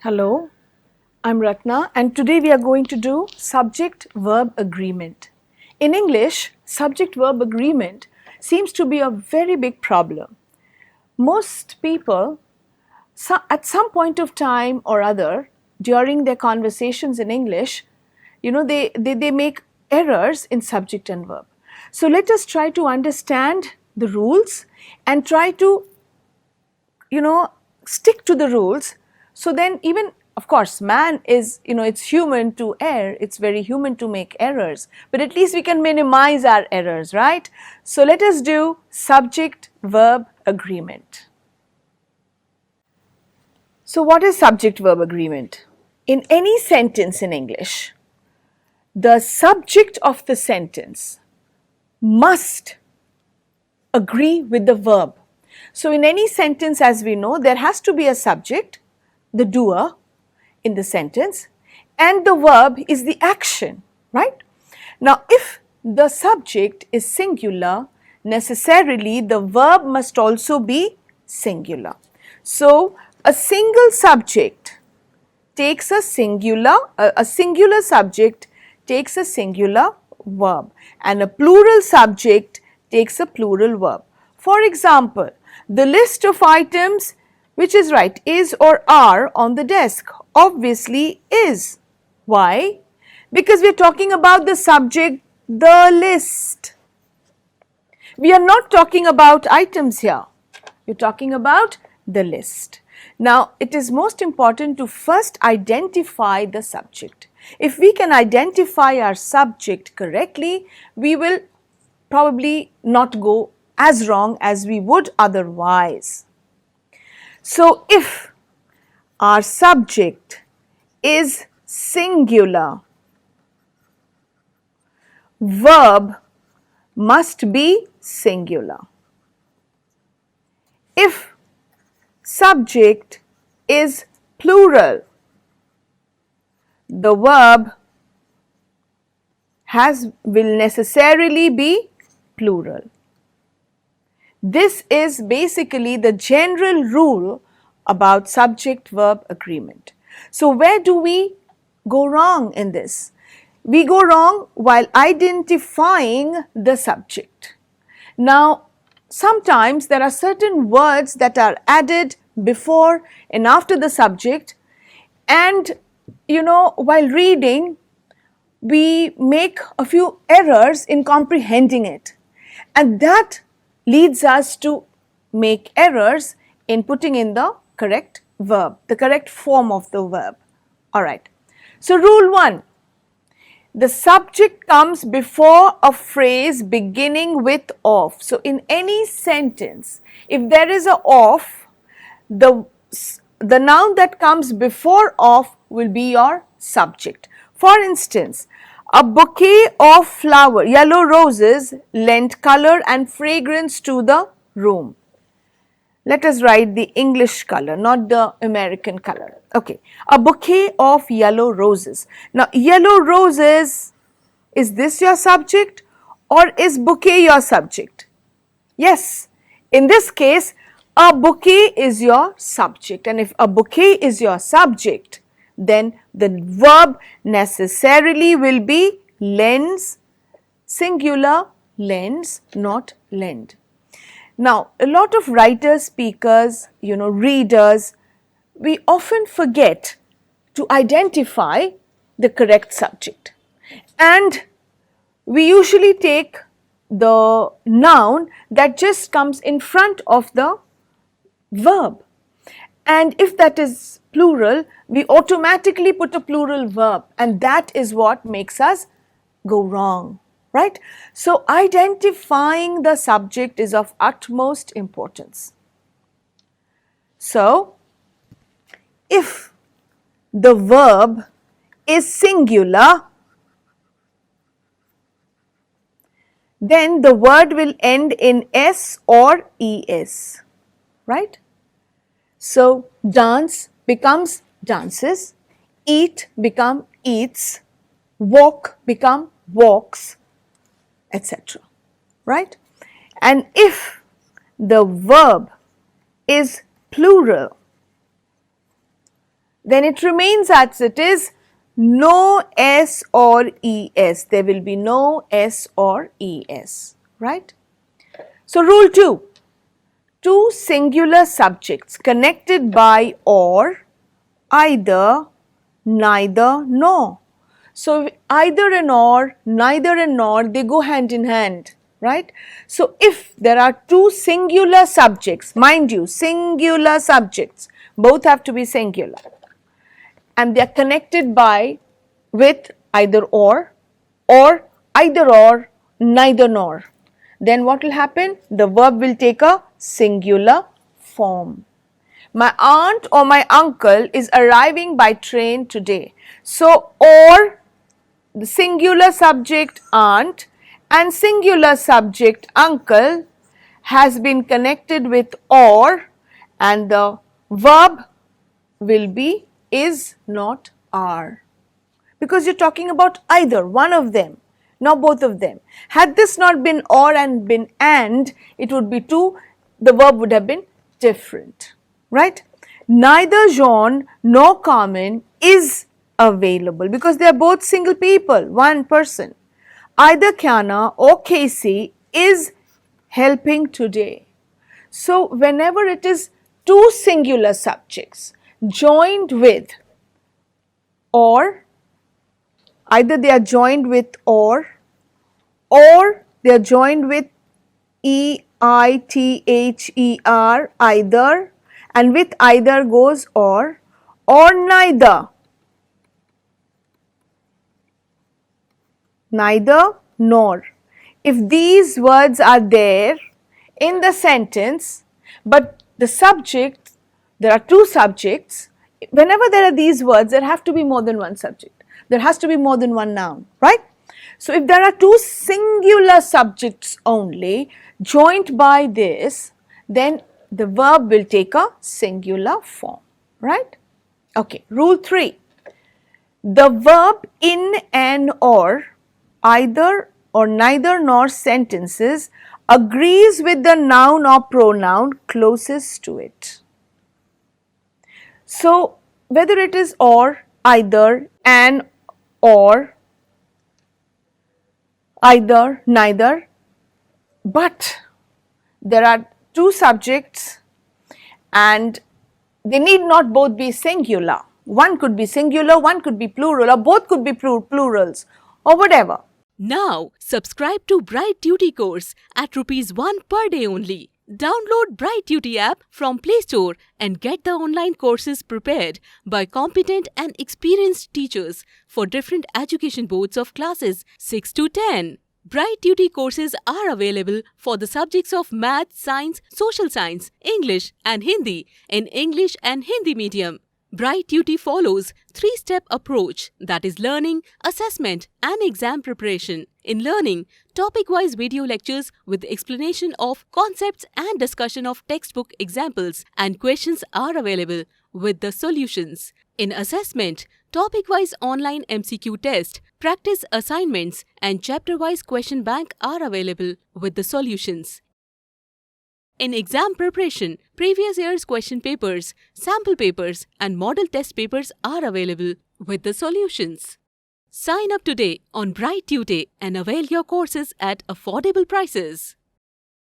Hello, I'm Ratna and today we are going to do subject-verb agreement. In English, subject-verb agreement seems to be a very big problem. Most people, at some point of time or other during their conversations in English, they make errors in subject and verb. So let us try to understand the rules and try to stick to the rules. So then even, of course, man is, it's human to err, it's very human to make errors, but at least we can minimize our errors, right? So let us do subject-verb agreement. So what is subject-verb agreement? In any sentence in English, the subject of the sentence must agree with the verb. So in any sentence, as we know, there has to be a subject, the doer in the sentence, and the verb is the action, right? Now, if the subject is singular, necessarily the verb must also be singular. So, a single subject takes a singular subject takes a singular verb, and a plural subject takes a plural verb. For example, the list of items, which is right, is or are on the desk, obviously is. Why? Because we are talking about the subject, the list. We are not talking about items here. We are talking about the list. Now, it is most important to first identify the subject. If we can identify our subject correctly, we will probably not go as wrong as we would otherwise. So, if our subject is singular, verb must be singular. If subject is plural, the verb will necessarily be plural. This is basically the general rule about subject-verb agreement. So where do we go wrong in this? We go wrong while identifying the subject. Now, sometimes there are certain words that are added before and after the subject, and while reading, we make a few errors in comprehending it, and that leads us to make errors in putting in the correct verb, the correct form of the verb. Alright, so rule 1, the subject comes before a phrase beginning with of. So in any sentence, if there is a of, the noun that comes before of will be your subject. For instance, a bouquet of yellow roses lent color and fragrance to the room. Let us write the English color, not the American color. Okay, a bouquet of yellow roses. Now, yellow roses, is this your subject or is bouquet your subject? Yes, in this case, a bouquet is your subject, and if a bouquet is your subject, then the verb necessarily will be lends, singular, lends, not lend. Now, a lot of writers, speakers, readers, we often forget to identify the correct subject, and we usually take the noun that just comes in front of the verb, and if that is plural, we automatically put a plural verb, and that is what makes us go wrong, right? So identifying the subject is of utmost importance. So if the verb is singular, then the word will end in s or es, right? So dance becomes dances, eat become eats, walk become walks, etc. Right? And if the verb is plural, then it remains as it is, no S or ES. There will be no S or ES, right? So rule 2, two singular subjects connected by or, either, neither, nor. So either and or, neither and nor, they go hand in hand, right? So if there are two singular subjects, mind you, singular subjects, both have to be singular, and they are connected by with either or either or, neither nor, then what will happen? The verb will take a singular form. My aunt or my uncle is arriving by train today. So, or, the singular subject aunt and singular subject uncle has been connected with or, and the verb will be is, not, are, because you're talking about either one of them, not both of them. Had this not been or and been and, it would be two, the verb would have been different, right? Neither John nor Carmen is available because they are both single people, one person. Either Kiana or Casey is helping today. So whenever it is two singular subjects joined with or, either they are joined with or they are joined with EITHER, either, and with either goes or neither, neither nor. If these words are there in the sentence, but the subject, there are two subjects, whenever there are these words, there have to be more than one subject. There has to be more than one noun, right? So if there are two singular subjects only joined by this, then the verb will take a singular form, right? Okay, rule 3. The verb in an or, either or neither nor sentences agrees with the noun or pronoun closest to it. So whether it is or, either, an, or, either, neither, but there are two subjects and they need not both be singular. One could be singular, one could be plural, or both could be plurals, or whatever. Now, subscribe to Bright Tutee course at ₹1 per day only. Download Bright Tutee app from Play Store and get the online courses prepared by competent and experienced teachers for different education boards of classes 6 to 10. Bright Tutee courses are available for the subjects of Math, Science, Social Science, English and Hindi in English and Hindi medium. Bright Tutee follows 3-step approach, that is learning, assessment and exam preparation. In learning, topic-wise video lectures with explanation of concepts and discussion of textbook examples and questions are available with the solutions. In assessment, topic-wise online MCQ test, practice assignments and chapter-wise question bank are available with the solutions. In exam preparation, previous year's question papers, sample papers and model test papers are available with the solutions. Sign up today on Bright Tutee and avail your courses at affordable prices.